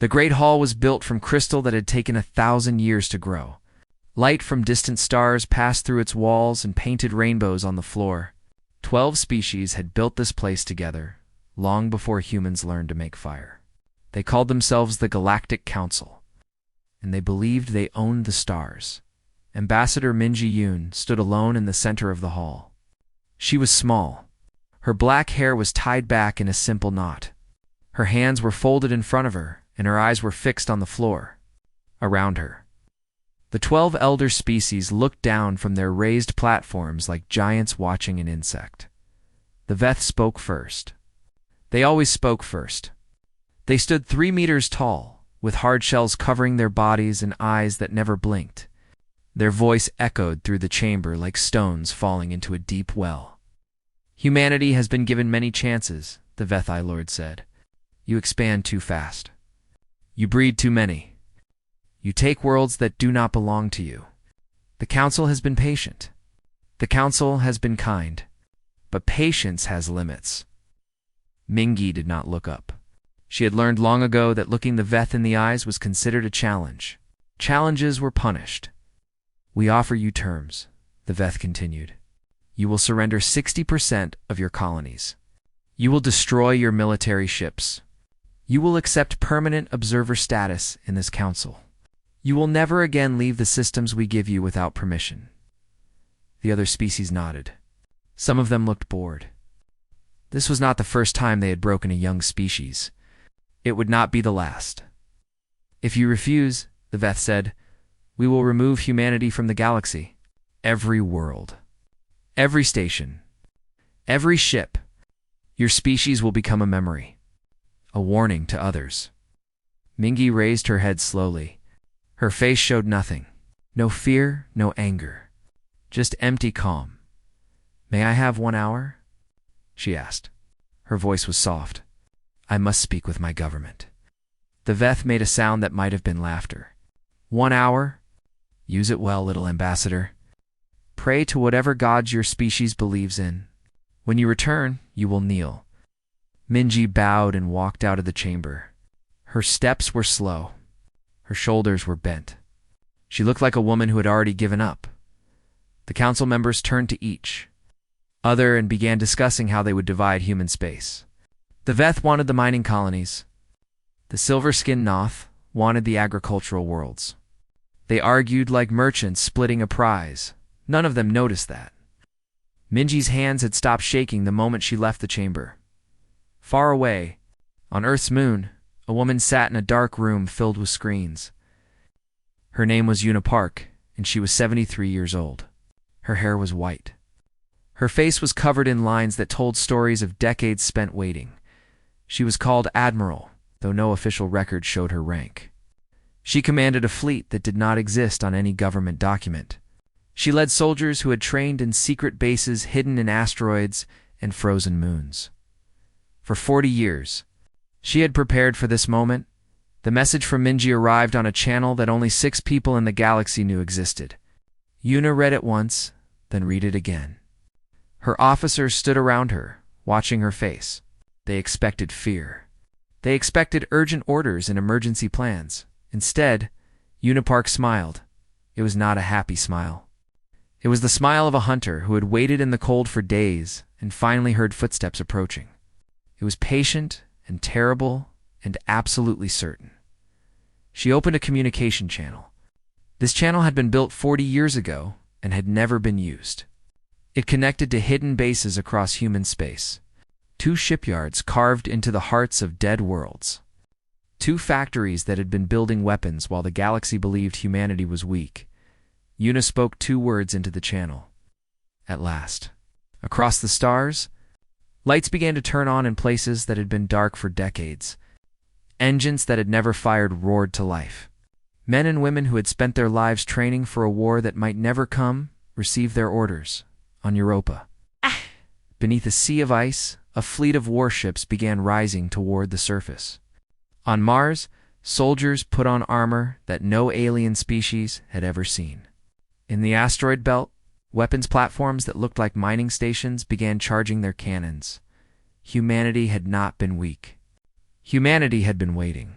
The great hall was built from crystal that had taken 1,000 years to grow. Light from distant stars passed through its walls and painted rainbows on the floor. 12 species had built this place together, long before humans learned to make fire. They called themselves the Galactic Council, and they believed they owned the stars. Ambassador Minji Yoon stood alone in the center of the hall. She was small. Her black hair was tied back in a simple knot. Her hands were folded in front of her, and her eyes were fixed on the floor. Around her, the 12 elder species looked down from their raised platforms like giants watching an insect. The Veth spoke first. They always spoke first. They stood 3 meters tall, with hard shells covering their bodies and eyes that never blinked. Their voice echoed through the chamber like stones falling into a deep well. Humanity has been given many chances, the Vethi Lord said. You expand too fast. You breed too many. You take worlds that do not belong to you. The Council has been patient. The Council has been kind. But patience has limits. Mingi did not look up. She had learned long ago that looking the Veth in the eyes was considered a challenge. Challenges were punished. We offer you terms, the Veth continued. You will surrender 60% of your colonies. You will destroy your military ships. You will accept permanent observer status in this council. You will never again leave the systems we give you without permission. The other species nodded. Some of them looked bored. This was not the first time they had broken a young species. It would not be the last. If you refuse, the Veth said, we will remove humanity from the galaxy. Every world. Every station. Every ship. Your species will become a memory. A warning to others. Mingi raised her head slowly. Her face showed nothing. No fear, no anger. Just empty calm. May I have 1 hour? She asked. Her voice was soft. I must speak with my government. The Veth made a sound that might have been laughter. 1 hour? Use it well, little ambassador. Pray to whatever gods your species believes in. When you return, you will kneel. Minji bowed and walked out of the chamber. Her steps were slow. Her shoulders were bent. She looked like a woman who had already given up. The council members turned to each other and began discussing how they would divide human space. The Veth wanted the mining colonies. The silver-skinned Noth wanted the agricultural worlds. They argued like merchants splitting a prize. None of them noticed that. Minji's hands had stopped shaking the moment she left the chamber. Far away, on Earth's moon, a woman sat in a dark room filled with screens. Her name was Una Park, and she was 73 years old. Her hair was white. Her face was covered in lines that told stories of decades spent waiting. She was called Admiral, though no official record showed her rank. She commanded a fleet that did not exist on any government document. She led soldiers who had trained in secret bases hidden in asteroids and frozen moons. For 40 years, she had prepared for this moment. The message from Minji arrived on a channel that only 6 people in the galaxy knew existed. Yuna read it once, then read it again. Her officers stood around her, watching her face. They expected fear. They expected urgent orders and emergency plans. Instead, Una Park smiled. It was not a happy smile. It was the smile of a hunter who had waited in the cold for days and finally heard footsteps approaching. It was patient and terrible and absolutely certain. She opened a communication channel. This channel had been built 40 years ago and had never been used. It connected to hidden bases across human space. 2 shipyards carved into the hearts of dead worlds. 2 factories that had been building weapons while the galaxy believed humanity was weak. Una spoke 2 words into the channel. At last. Across the stars, lights began to turn on in places that had been dark for decades. Engines that had never fired roared to life. Men and women who had spent their lives training for a war that might never come received their orders. On Europa. Beneath a sea of ice, a fleet of warships began rising toward the surface. On Mars, soldiers put on armor that no alien species had ever seen. In the asteroid belt, weapons platforms that looked like mining stations began charging their cannons. Humanity had not been weak. Humanity had been waiting.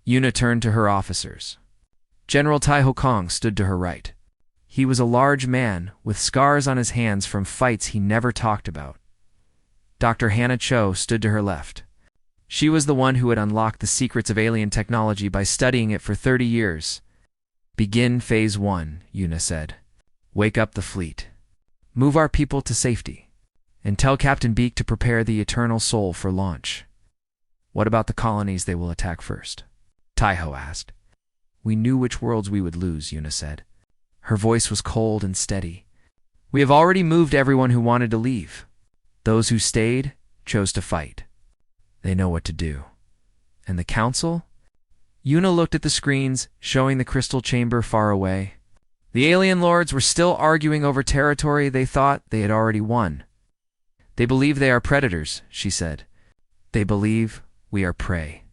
Yuna turned to her officers. General Tai Ho Kong stood to her right. He was a large man with scars on his hands from fights he never talked about. Dr. Hannah Cho stood to her left. She was the one who had unlocked the secrets of alien technology by studying it for 30 years. Begin Phase 1, Yuna said. Wake up the fleet. Move our people to safety. And tell Captain Beak to prepare the Eternal Soul for launch. What about the colonies they will attack first? Tai Ho asked. We knew which worlds we would lose, Yuna said. Her voice was cold and steady. We have already moved everyone who wanted to leave. Those who stayed chose to fight. They know what to do. And the council? Yuna looked at the screens, showing the crystal chamber far away. The alien lords were still arguing over territory they thought they had already won. They believe they are predators, she said. They believe we are prey.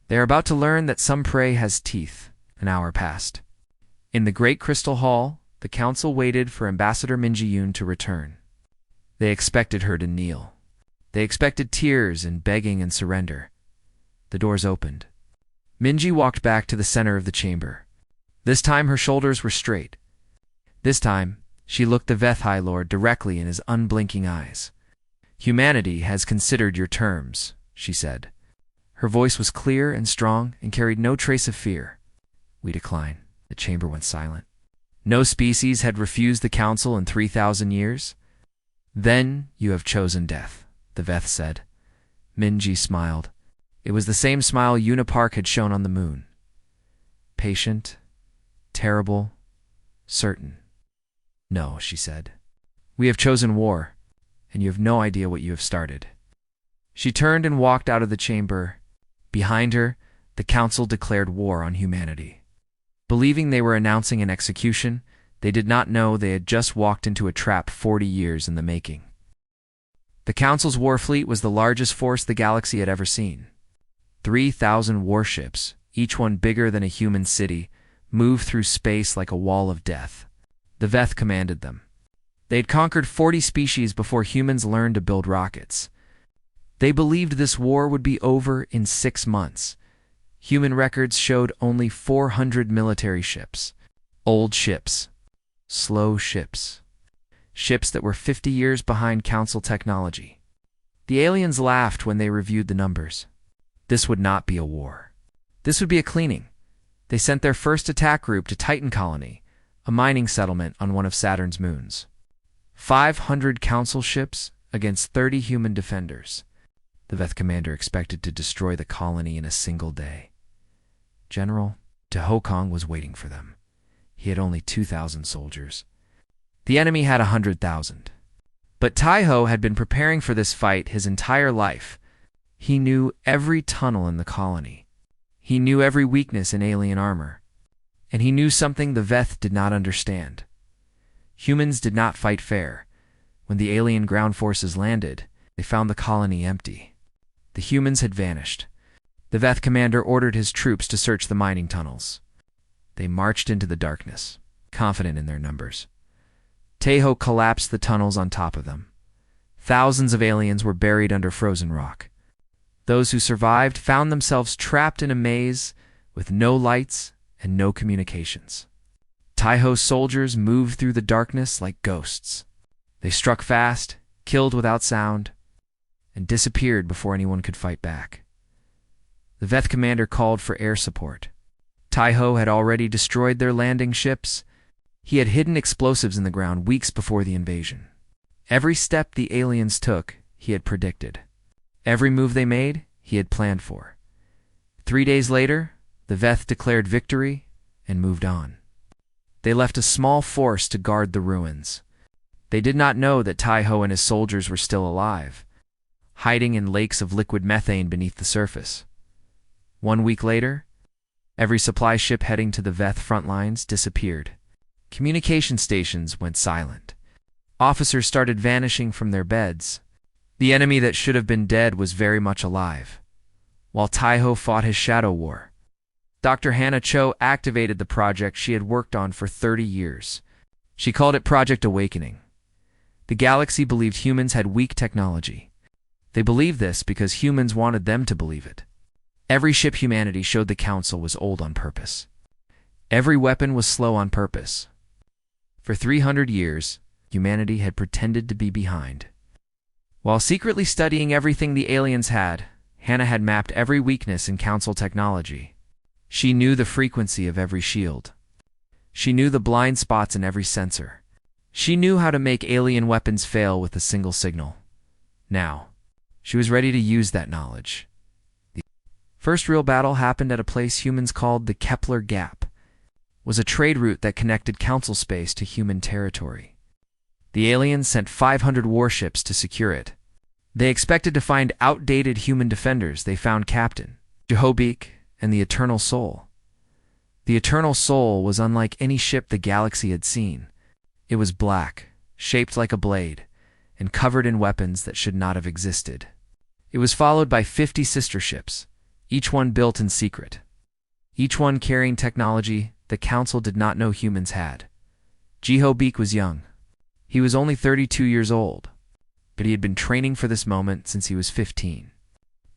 They are about to learn that some prey has teeth. An hour passed. In the Great Crystal Hall, the council waited for Ambassador Minji-Yoon to return. They expected her to kneel. They expected tears and begging and surrender. The doors opened. Minji walked back to the center of the chamber. This time her shoulders were straight. This time, she looked the Veth High Lord directly in his unblinking eyes. Humanity has considered your terms, she said. Her voice was clear and strong and carried no trace of fear. We decline. The chamber went silent. No species had refused the council in 3,000 years. Then you have chosen death, the Veth said. Minji smiled. It was the same smile Yuna Park had shown on the moon. Patient, terrible, certain. No, she said. We have chosen war, and you have no idea what you have started. She turned and walked out of the chamber. Behind her, the council declared war on humanity. Believing they were announcing an execution, they did not know they had just walked into a trap 40 years in the making. The council's war fleet was the largest force the galaxy had ever seen. 3,000 warships, each one bigger than a human city, moved through space like a wall of death. The Veth commanded them. They had conquered 40 species before humans learned to build rockets. They believed this war would be over in 6 months. Human records showed only 400 military ships. Old ships. Slow ships. Ships that were 50 years behind Council technology. The aliens laughed when they reviewed the numbers. This would not be a war. This would be a cleaning. They sent their first attack group to Titan Colony, a mining settlement on one of Saturn's moons. 500 Council ships against 30 human defenders. The Veth commander expected to destroy the colony in a single day. General Tai Ho Kong was waiting for them. He had only 2,000 soldiers. The enemy had 100,000. But Tai Ho had been preparing for this fight his entire life. He knew every tunnel in the colony. He knew every weakness in alien armor. And he knew something the Veth did not understand. Humans did not fight fair. When the alien ground forces landed, they found the colony empty. The humans had vanished. The Veth commander ordered his troops to search the mining tunnels. They marched into the darkness, confident in their numbers. Tai Ho collapsed the tunnels on top of them. Thousands of aliens were buried under frozen rock. Those who survived found themselves trapped in a maze with no lights and no communications. Tai Ho's soldiers moved through the darkness like ghosts. They struck fast, killed without sound, and disappeared before anyone could fight back. The Veth commander called for air support. Tai Ho had already destroyed their landing ships. He had hidden explosives in the ground weeks before the invasion. Every step the aliens took, he had predicted. Every move they made, he had planned for. 3 days later, the Veth declared victory and moved on. They left a small force to guard the ruins. They did not know that Tai Ho and his soldiers were still alive, hiding in lakes of liquid methane beneath the surface. 1 week later, every supply ship heading to the Veth front lines disappeared. Communication stations went silent. Officers started vanishing from their beds. The enemy that should have been dead was very much alive. While Tai Ho fought his shadow war, Dr. Hannah Cho activated the project she had worked on for 30 years. She called it Project Awakening. The galaxy believed humans had weak technology. They believed this because humans wanted them to believe it. Every ship humanity showed the Council was old on purpose. Every weapon was slow on purpose. For 300 years, humanity had pretended to be behind. While secretly studying everything the aliens had, Hannah had mapped every weakness in Council technology. She knew the frequency of every shield. She knew the blind spots in every sensor. She knew how to make alien weapons fail with a single signal. Now, she was ready to use that knowledge. The first real battle happened at a place humans called the Kepler Gap. It was a trade route that connected Council space to human territory. The aliens sent 500 warships to secure it. They expected to find outdated human defenders. They found Captain Jehobeak and the Eternal Soul. The Eternal Soul was unlike any ship the galaxy had seen. It was black, shaped like a blade, and covered in weapons that should not have existed. It was followed by 50 sister ships, each one built in secret. Each one carrying technology the Council did not know humans had. Jehobeak was young. He was only 32 years old, but he had been training for this moment since he was 15.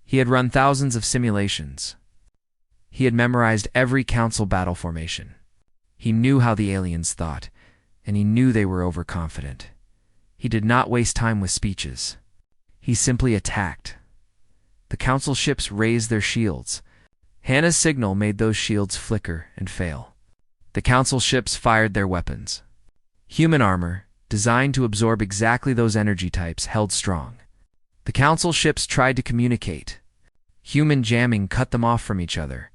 He had run thousands of simulations. He had memorized every Council battle formation. He knew how the aliens thought, and he knew they were overconfident. He did not waste time with speeches. He simply attacked. The Council ships raised their shields. Hannah's signal made those shields flicker and fail. The Council ships fired their weapons. Human armor, designed to absorb exactly those energy types, held strong. The Council ships tried to communicate. Human jamming cut them off from each other.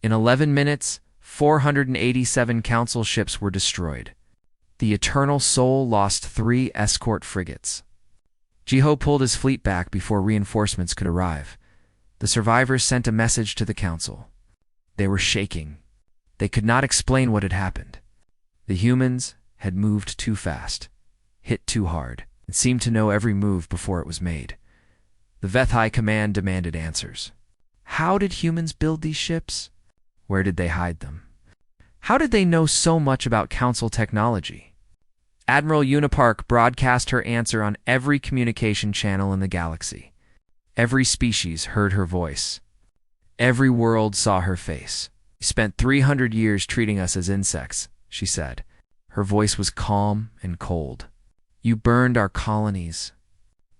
In 11 minutes, 487 Council ships were destroyed. The Eternal Soul lost 3 escort frigates. Jeho pulled his fleet back before reinforcements could arrive. The survivors sent a message to the Council. They were shaking. They could not explain what had happened. The humans had moved too fast, hit too hard, and seemed to know every move before it was made. The Veth High Command demanded answers. How did humans build these ships? Where did they hide them? How did they know so much about Council technology? Admiral Unipark broadcast her answer on every communication channel in the galaxy. Every species heard her voice. Every world saw her face. "You spent 300 years treating us as insects," she said. Her voice was calm and cold. "You burned our colonies.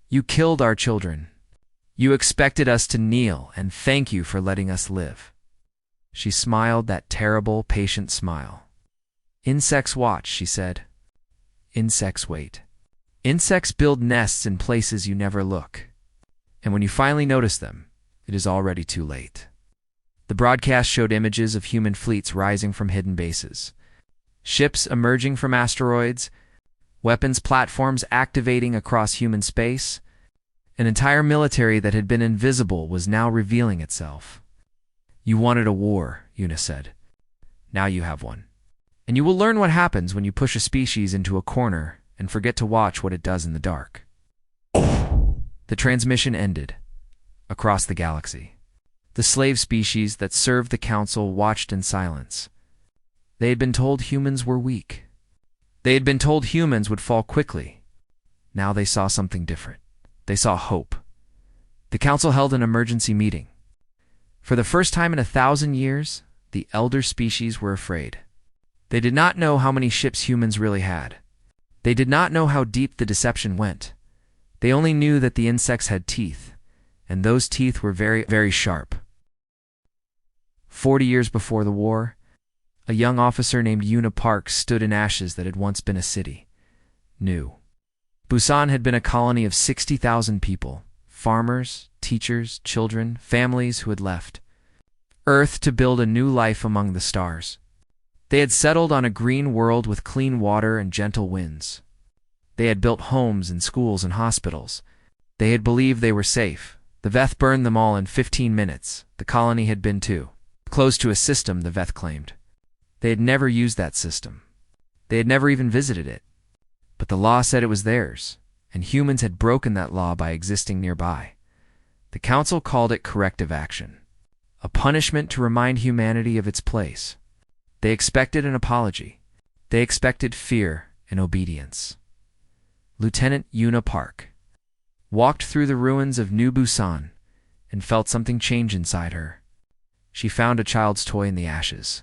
You killed our children. You expected us to kneel and thank you for letting us live." She smiled that terrible, patient smile. "Insects watch," she said. "Insects wait. Insects build nests in places you never look. And when you finally notice them, it is already too late." The broadcast showed images of human fleets rising from hidden bases. Ships emerging from asteroids, weapons platforms activating across human space. An entire military that had been invisible was now revealing itself. "You wanted a war," Una said. "Now you have one. And you will learn what happens when you push a species into a corner and forget to watch what it does in the dark." The transmission ended. Across the galaxy, the slave species that served the Council watched in silence. They had been told humans were weak. They had been told humans would fall quickly. Now they saw something different. They saw hope. The Council held an emergency meeting. For the first time in 1,000 years, the elder species were afraid. They did not know how many ships humans really had. They did not know how deep the deception went. They only knew that the insects had teeth, and those teeth were very, very sharp. 40 years before the war, a young officer named Una Park stood in ashes that had once been a city. New. Busan had been a colony of 60,000 people, farmers, teachers, children, families who had left Earth to build a new life among the stars. They had settled on a green world with clean water and gentle winds. They had built homes and schools and hospitals. They had believed they were safe. The Veth burned them all in 15 minutes. The colony had been too close to a system, the Veth claimed. They had never used that system. They had never even visited it. But the law said it was theirs, and humans had broken that law by existing nearby. The Council called it corrective action, a punishment to remind humanity of its place. They expected an apology. They expected fear and obedience. Lieutenant Una Park walked through the ruins of New Busan. and felt something change inside her. She found a child's toy in the ashes.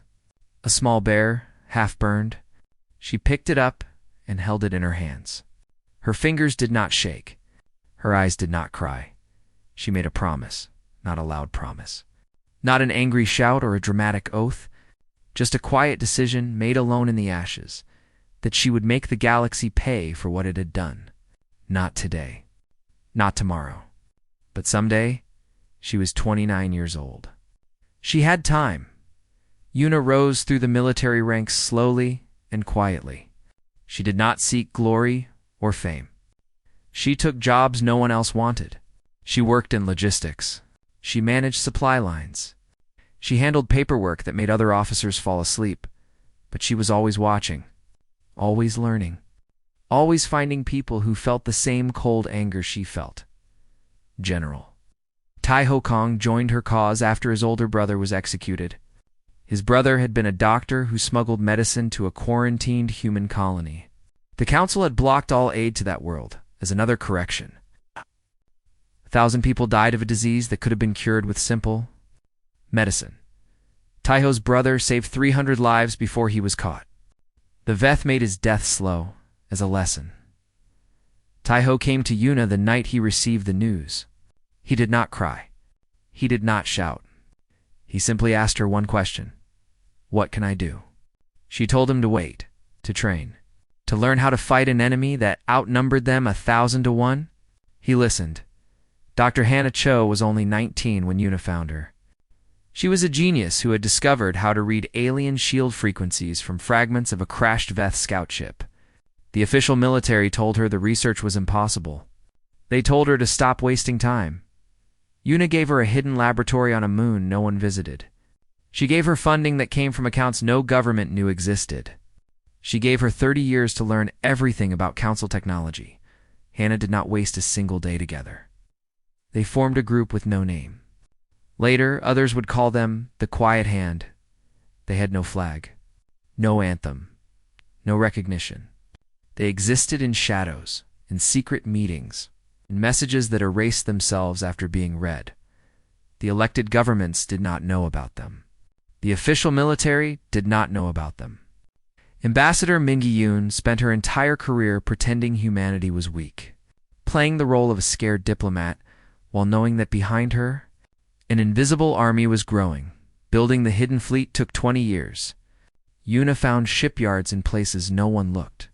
A small bear, half burned. She picked it up and held it in her hands. Her fingers did not shake. Her eyes did not cry. She made a promise, not a loud promise. Not an angry shout or a dramatic oath, just a quiet decision made alone in the ashes, that she would make the galaxy pay for what it had done. Not today. Not tomorrow. But someday, she was 29 years old. She had time. Una rose through the military ranks slowly and quietly. She did not seek glory or fame. She took jobs no one else wanted. She worked in logistics. She managed supply lines. She handled paperwork that made other officers fall asleep. But she was always watching, always learning, always finding people who felt the same cold anger she felt. General Tai Ho Kong joined her cause after his older brother was executed. His brother had been a doctor who smuggled medicine to a quarantined human colony. The council had blocked all aid to that world, as another correction. 1,000 people died of a disease that could have been cured with simple medicine. Tai Ho's brother saved 300 lives before he was caught. The Veth made his death slow, as a lesson. Tai Ho came to Una the night he received the news. He did not cry. He did not shout. He simply asked her one question. What can I do? She told him to wait, to train, to learn how to fight an enemy that outnumbered them 1,000 to 1. He listened. Dr. Hannah Cho was only 19 when Una found her. She was a genius who had discovered how to read alien shield frequencies from fragments of a crashed Veth scout ship. The official military told her the research was impossible. They told her to stop wasting time. Una gave her a hidden laboratory on a moon no one visited. She gave her funding that came from accounts no government knew existed. She gave her 30 years to learn everything about council technology. Hannah did not waste a single day together. They formed a group with no name. Later, others would call them the Quiet Hand. They had no flag, no anthem, no recognition. They existed in shadows, in secret meetings, in messages that erased themselves after being read. The elected governments did not know about them. The official military did not know about them. Ambassador Mingi-yoon spent her entire career pretending humanity was weak, playing the role of a scared diplomat while knowing that behind her, an invisible army was growing. Building the hidden fleet took 20 years. Una found shipyards in places no one looked.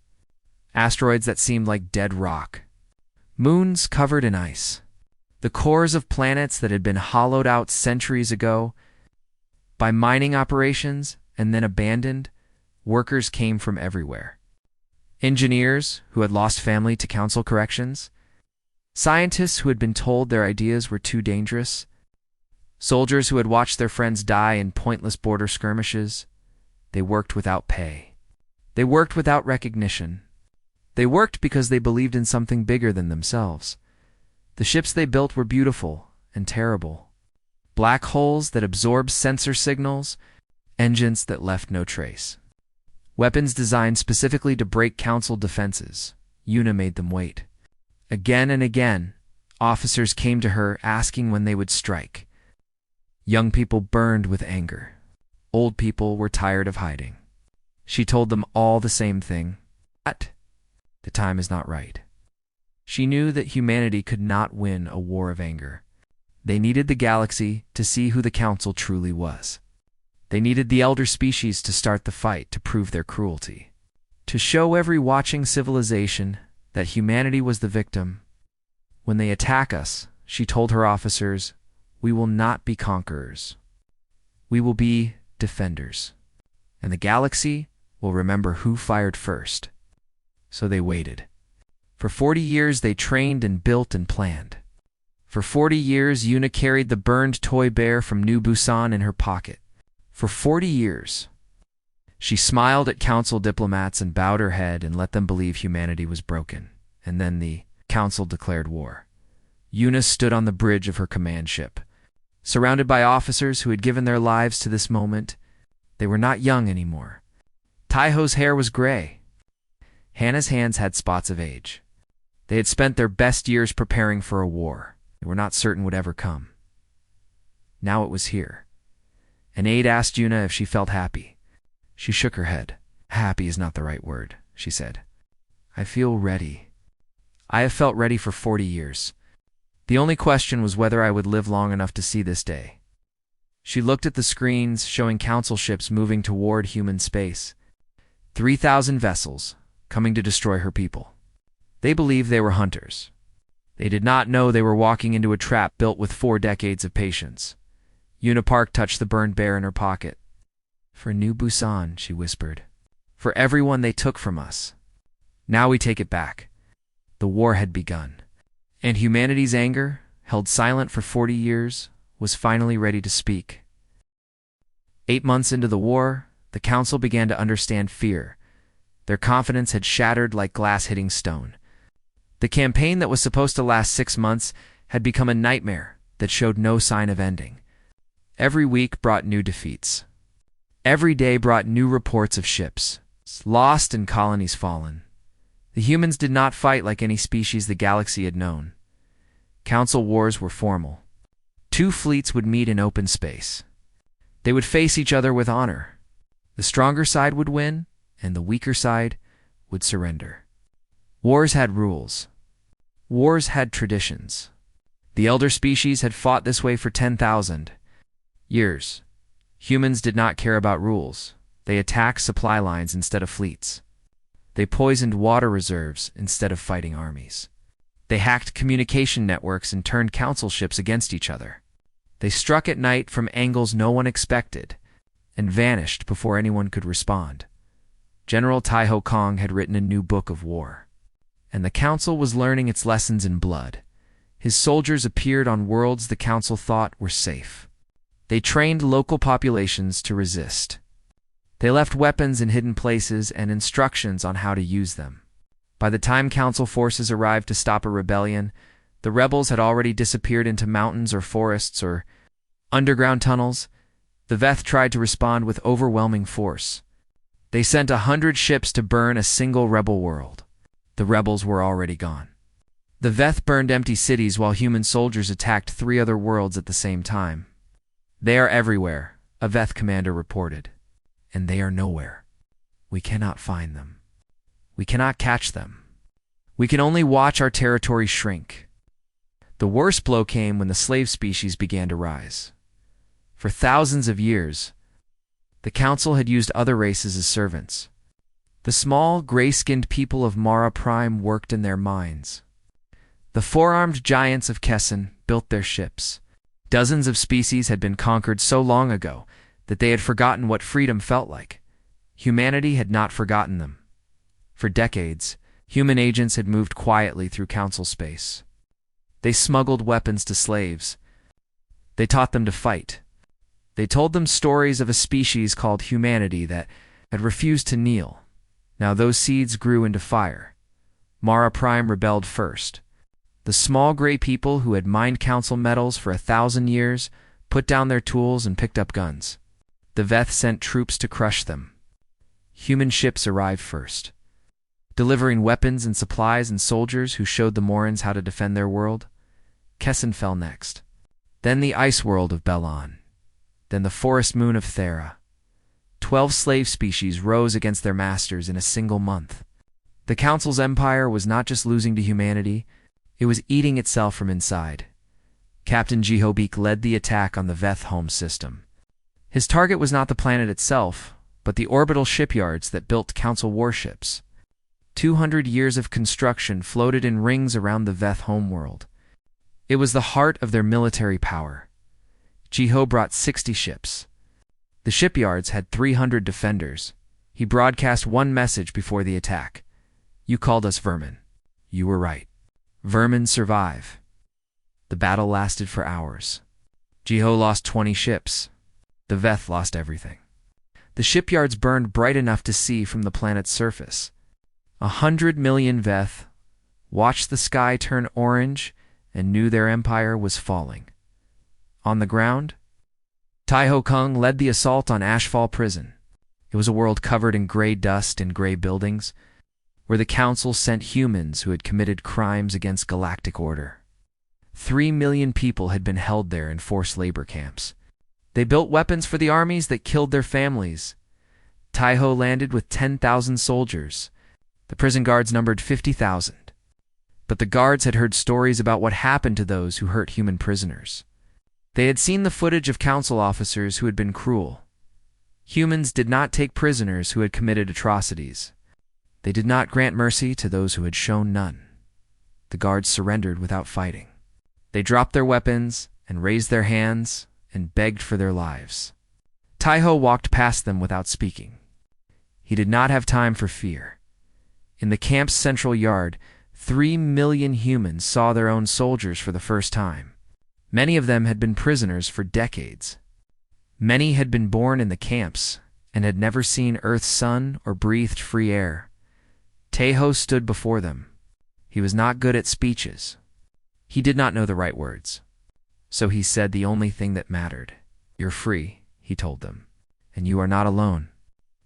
Asteroids that seemed like dead rock. Moons covered in ice. The cores of planets that had been hollowed out centuries ago. By mining operations and then abandoned, workers came from everywhere. Engineers who had lost family to council corrections. Scientists who had been told their ideas were too dangerous. Soldiers who had watched their friends die in pointless border skirmishes. They worked without pay. They worked without recognition. They worked because they believed in something bigger than themselves. The ships they built were beautiful and terrible. Black holes that absorbed sensor signals, engines that left no trace. Weapons designed specifically to break council defenses. Una made them wait. Again and again, officers came to her asking when they would strike. Young people burned with anger. Old people were tired of hiding. She told them all the same thing. But the time is not right. She knew that humanity could not win a war of anger. They needed the galaxy to see who the council truly was. They needed the elder species to start the fight to prove their cruelty. To show every watching civilization that humanity was the victim. When they attack us, she told her officers, we will not be conquerors. We will be defenders. And the galaxy will remember who fired first. So they waited. For 40 years they trained and built and planned. For 40 years Una carried the burned toy bear from New Busan in her pocket. For 40 years. She smiled at council diplomats and bowed her head and let them believe humanity was broken. And then the council declared war. Una stood on the bridge of her command ship. Surrounded by officers who had given their lives to this moment, they were not young anymore. Tai Ho's hair was gray. Hannah's hands had spots of age. They had spent their best years preparing for a war they were not certain would ever come. Now it was here. An aide asked Yuna if she felt happy. She shook her head. Happy is not the right word, she said. I feel ready. I have felt ready for 40 years. The only question was whether I would live long enough to see this day. She looked at the screens showing council ships moving toward human space. 3,000 vessels, coming to destroy her people. They believed they were hunters. They did not know they were walking into a trap built with 4 decades of patience. Yuna Park touched the burned bear in her pocket. For New Busan, she whispered. For everyone they took from us. Now we take it back. The war had begun. And humanity's anger, held silent for 40 years, was finally ready to speak. 8 months into the war, the council began to understand fear. Their confidence had shattered like glass hitting stone. The campaign that was supposed to last 6 months had become a nightmare that showed no sign of ending. Every week brought new defeats. Every day brought new reports of ships lost and colonies fallen. The humans did not fight like any species the galaxy had known. Council wars were formal. 2 fleets would meet in open space. They would face each other with honor. The stronger side would win, and the weaker side would surrender. Wars had rules. Wars had traditions. The elder species had fought this way for 10,000 years. Humans did not care about rules. They attacked supply lines instead of fleets. They poisoned water reserves instead of fighting armies. They hacked communication networks and turned council ships against each other. They struck at night from angles no one expected and vanished before anyone could respond. General Taiho Kong had written a new book of war, and the council was learning its lessons in blood. His soldiers appeared on worlds the council thought were safe. They trained local populations to resist. They left weapons in hidden places and instructions on how to use them. By the time council forces arrived to stop a rebellion, the rebels had already disappeared into mountains or forests or underground tunnels. The Veth tried to respond with overwhelming force. They sent 100 ships to burn a single rebel world. The rebels were already gone. The Veth burned empty cities while human soldiers attacked 3 other worlds at the same time. They are everywhere, a Veth commander reported. And they are nowhere. We cannot find them. We cannot catch them. We can only watch our territory shrink. The worst blow came when the slave species began to rise. For thousands of years, the council had used other races as servants. The small, gray-skinned people of Mara Prime worked in their mines. The 4-armed giants of Kessin built their ships. Dozens of species had been conquered so long ago that they had forgotten what freedom felt like. Humanity had not forgotten them. For decades, human agents had moved quietly through council space. They smuggled weapons to slaves. They taught them to fight. They told them stories of a species called humanity that had refused to kneel. Now those seeds grew into fire. Mara Prime rebelled first. The small gray people who had mined council metals for 1,000 years put down their tools and picked up guns. The Veth sent troops to crush them. Human ships arrived first, delivering weapons and supplies and soldiers who showed the Morans how to defend their world. Kessin fell next. Then the ice world of Belon. Then the forest moon of Thera. 12 slave species rose against their masters in a single month. The Council's empire was not just losing to humanity, it was eating itself from inside. Captain Jihobik led the attack on the Veth home system. His target was not the planet itself, but the orbital shipyards that built Council warships. 200 years of construction floated in rings around the Veth homeworld. It was the heart of their military power. Jiho brought 60 ships. The shipyards had 300 defenders. He broadcast one message before the attack. You called us vermin. You were right. Vermin survive. The battle lasted for hours. Jiho lost 20 ships. The Veth lost everything. The shipyards burned bright enough to see from the planet's surface. 100 million Veth watched the sky turn orange and knew their empire was falling. On the ground, Taiho Kung led the assault on Ashfall Prison. It was a world covered in gray dust and gray buildings, where the Council sent humans who had committed crimes against galactic order. 3 million people had been held there in forced labor camps. They built weapons for the armies that killed their families. Taiho landed with 10,000 soldiers. The prison guards numbered 50,000. But the guards had heard stories about what happened to those who hurt human prisoners. They had seen the footage of council officers who had been cruel. Humans did not take prisoners who had committed atrocities. They did not grant mercy to those who had shown none. The guards surrendered without fighting. They dropped their weapons and raised their hands and begged for their lives. Taiho walked past them without speaking. He did not have time for fear. In the camp's central yard, 3 million humans saw their own soldiers for the first time. Many of them had been prisoners for decades. Many had been born in the camps and had never seen Earth's sun or breathed free air. Taiho stood before them. He was not good at speeches. He did not know the right words. So he said the only thing that mattered. "You're free," he told them, "and you are not alone.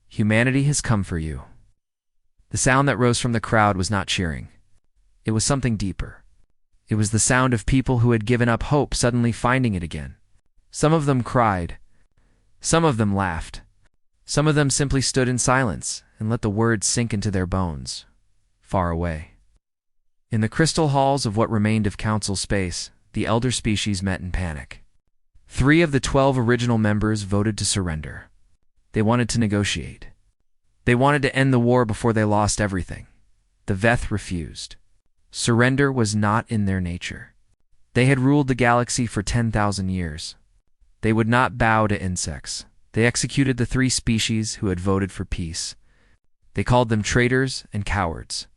Humanity has come for you." The sound that rose from the crowd was not cheering. It was something deeper. It was the sound of people who had given up hope suddenly finding it again. Some of them cried. Some of them laughed. Some of them simply stood in silence and let the words sink into their bones, far away. In the crystal halls of what remained of council space, the elder species met in panic. 3 of the 12 original members voted to surrender. They wanted to negotiate. They wanted to end the war before they lost everything. The Veth refused. Surrender was not in their nature. They had ruled the galaxy for 10,000 years. They would not bow to insects. They executed the 3 species who had voted for peace. They called them traitors and cowards.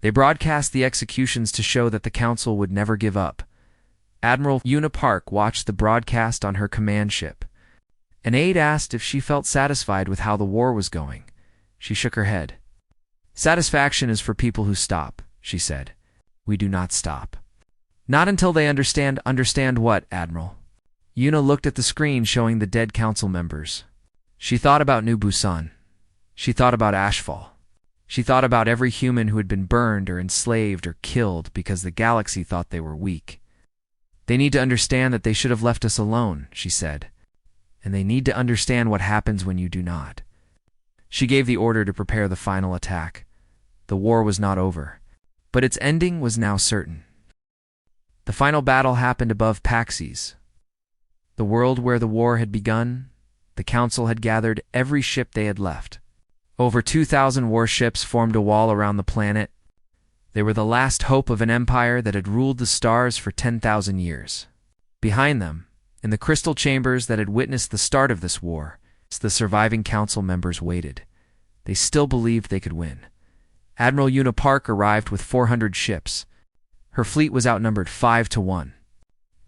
They broadcast the executions to show that the council would never give up. Admiral Una Park watched the broadcast on her command ship. An aide asked if she felt satisfied with how the war was going. She shook her head. "Satisfaction is for people who stop," she said. "We do not stop." "Not until they understand." "Understand what, Admiral?" Una looked at the screen showing the dead council members. She thought about New Busan. She thought about Ashfall. She thought about every human who had been burned or enslaved or killed because the galaxy thought they were weak. "They need to understand that they should have left us alone," she said. "And they need to understand what happens when you do not." She gave the order to prepare the final attack. The war was not over, but its ending was now certain. The final battle happened above Paxes, the world where the war had begun. The council had gathered every ship they had left. Over 2,000 warships formed a wall around the planet. They were the last hope of an empire that had ruled the stars for 10,000 years. Behind them, in the crystal chambers that had witnessed the start of this war, the surviving council members waited. They still believed they could win. Admiral Una Park arrived with 400 ships. Her fleet was outnumbered 5-1.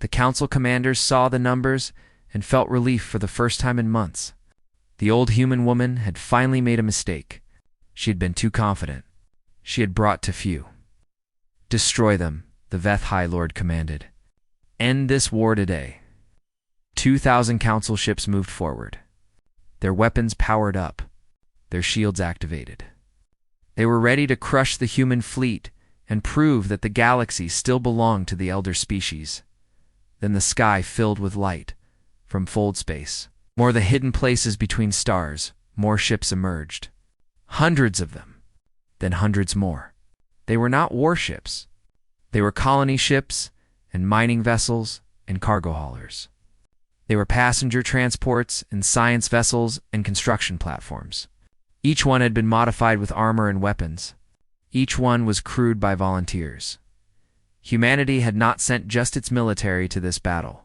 The council commanders saw the numbers and felt relief for the first time in months. The old human woman had finally made a mistake. She had been too confident. She had brought too few. "Destroy them," the Veth High Lord commanded. "End this war today." 2,000 council ships moved forward. Their weapons powered up, their shields activated. They were ready to crush the human fleet and prove that the galaxy still belonged to the elder species. Then the sky filled with light from fold space. More the hidden places between stars, more ships emerged. Hundreds of them, then hundreds more. They were not warships. They were colony ships and mining vessels and cargo haulers. They were passenger transports and science vessels and construction platforms. Each one had been modified with armor and weapons. Each one was crewed by volunteers. Humanity had not sent just its military to this battle.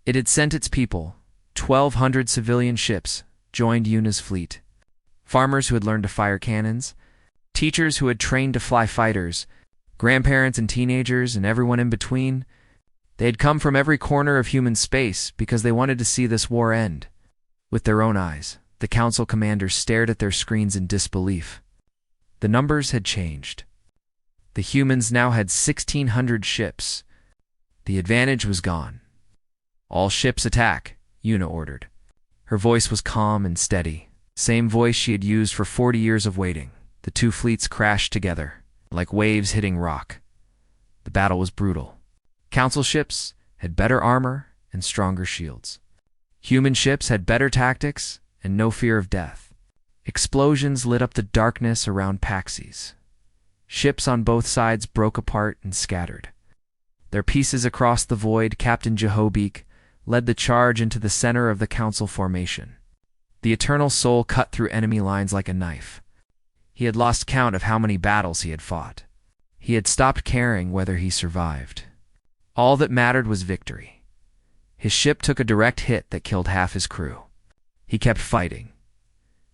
It had sent its people. 1,200 civilian ships joined Una's fleet. Farmers who had learned to fire cannons, teachers who had trained to fly fighters, grandparents and teenagers and everyone in between. They had come from every corner of human space because they wanted to see this war end. With their own eyes, the council commanders stared at their screens in disbelief. The numbers had changed. The humans now had 1,600 ships. The advantage was gone. "All ships attack," Una ordered. Her voice was calm and steady, same voice she had used for 40 years of waiting. The 2 fleets crashed together, like waves hitting rock. The battle was brutal. Council ships had better armor and stronger shields. Human ships had better tactics and no fear of death. Explosions lit up the darkness around Paxes. Ships on both sides broke apart and scattered. Their pieces across the void, Captain Jehobeak led the charge into the center of the Council formation. The Eternal Soul cut through enemy lines like a knife. He had lost count of how many battles he had fought. He had stopped caring whether he survived. All that mattered was victory. His ship took a direct hit that killed half his crew. He kept fighting.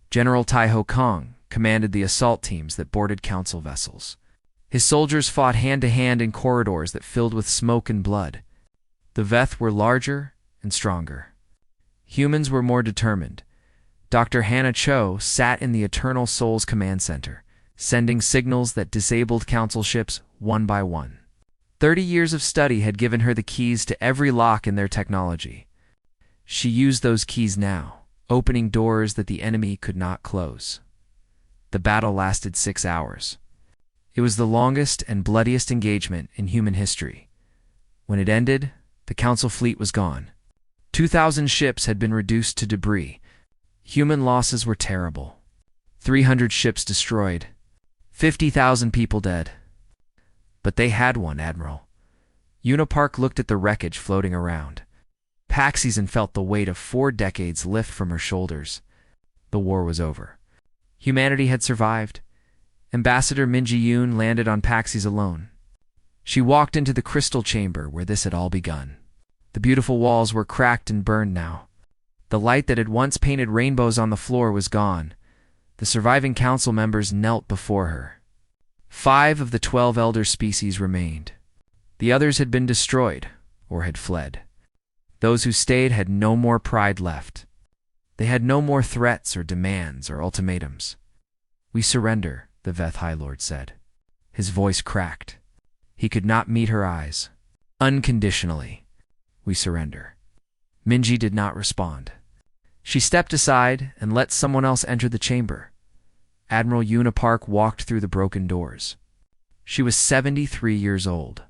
General Tai Ho Kong commanded the assault teams that boarded Council vessels. His soldiers fought hand-to-hand in corridors that filled with smoke and blood. The Veth were larger and stronger. Humans were more determined. Dr. Hannah Cho sat in the Eternal Soul's command center, sending signals that disabled Council ships one by one. 30 years of study had given her the keys to every lock in their technology. She used those keys now, opening doors that the enemy could not close. The battle lasted 6 hours. It was the longest and bloodiest engagement in human history. When it ended, the Council fleet was gone. 2,000 ships had been reduced to debris. Human losses were terrible. 300 ships destroyed. 50,000 people dead. But they had one, Admiral. Unipark looked at the wreckage floating around. Paxson felt the weight of 4 decades lift from her shoulders. The war was over. Humanity had survived. Ambassador Min Ji-yoon landed on Paxes alone. She walked into the crystal chamber where this had all begun. The beautiful walls were cracked and burned now. The light that had once painted rainbows on the floor was gone. The surviving council members knelt before her. 5 of the 12 elder species remained. The others had been destroyed or had fled. Those who stayed had no more pride left. They had no more threats or demands or ultimatums. "We surrender," the Veth High Lord said. His voice cracked. He could not meet her eyes. "Unconditionally, we surrender." Minji did not respond. She stepped aside and let someone else enter the chamber. Admiral Unipark walked through the broken doors. She was 73 years old.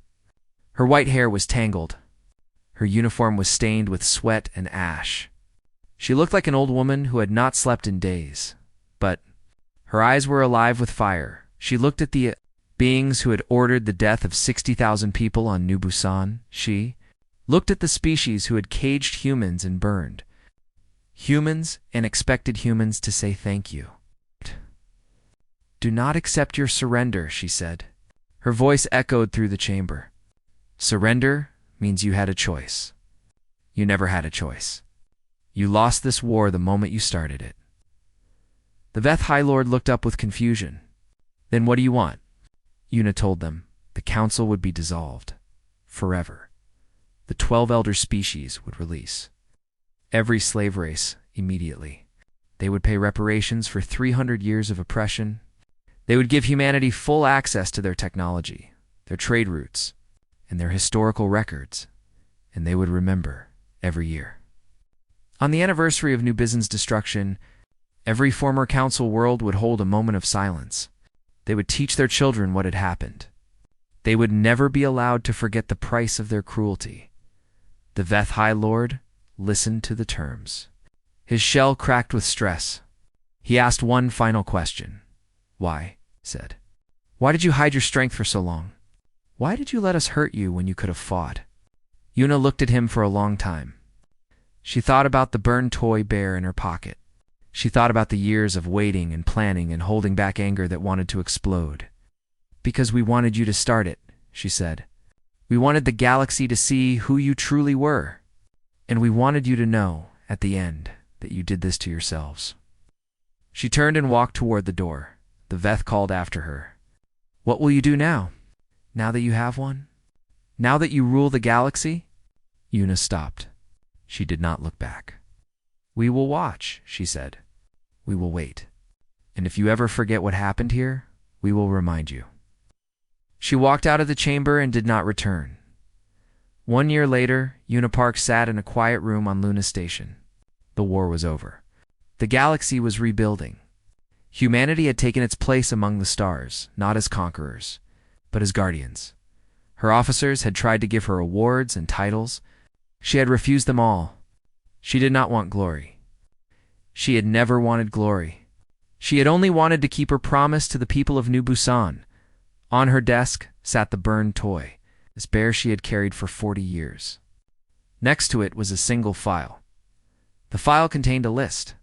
Her white hair was tangled. Her uniform was stained with sweat and ash. She looked like an old woman who had not slept in days. But her eyes were alive with fire. She looked at the beings who had ordered the death of 60,000 people on New Busan. She looked at the species who had caged humans and burned. Humans and expected humans to say thank you. "Do not accept your surrender," she said. Her voice echoed through the chamber. "Surrender means you had a choice. You never had a choice. You lost this war the moment you started it." The Veth High Lord looked up with confusion. "Then what do you want?" Yuna told them the council would be dissolved. Forever. The 12 elder species would release. Every slave race, immediately. They would pay reparations for 300 years of oppression. They would give humanity full access to their technology, their trade routes, and their historical records, and they would remember every year. On the anniversary of New Bisan's destruction, every former council world would hold a moment of silence. They would teach their children what had happened. They would never be allowed to forget the price of their cruelty. The Veth High Lord listened to the terms. His shell cracked with stress. He asked one final question. "Why?" said. "Why did you hide your strength for so long? Why did you let us hurt you when you could have fought?" Yuna looked at him for a long time. She thought about the burned toy bear in her pocket. She thought about the years of waiting and planning and holding back anger that wanted to explode. "Because we wanted you to start it," she said. "We wanted the galaxy to see who you truly were. And we wanted you to know, at the end, that you did this to yourselves." She turned and walked toward the door. The Veth called after her. "What will you do now? Now that you have one? Now that you rule the galaxy?" Yuna stopped. She did not look back. "We will watch," she said. "We will wait. And if you ever forget what happened here, we will remind you." She walked out of the chamber and did not return. 1 year later, Unipark sat in a quiet room on Luna Station. The war was over. The galaxy was rebuilding. Humanity had taken its place among the stars, not as conquerors, but as guardians. Her officers had tried to give her awards and titles. She had refused them all. She did not want glory. She had never wanted glory. She had only wanted to keep her promise to the people of New Busan. On her desk sat the burned toy, this bear she had carried for 40 years. Next to it was a single file. The file contained a list.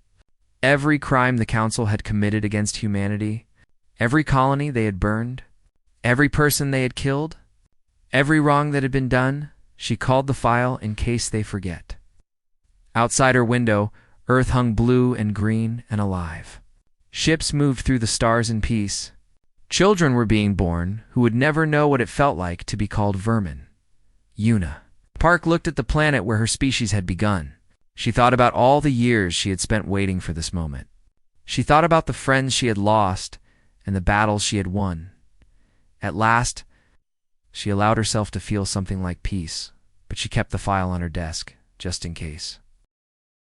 Every crime the Council had committed against humanity, every colony they had burned, every person they had killed, every wrong that had been done. She called the file in case they forget. Outside her window, Earth hung blue and green and alive. Ships moved through the stars in peace. Children were being born who would never know what it felt like to be called vermin. Yuna. Park looked at the planet where her species had begun. She thought about all the years she had spent waiting for this moment. She thought about the friends she had lost and the battles she had won. At last, she allowed herself to feel something like peace, but she kept the file on her desk, just in case.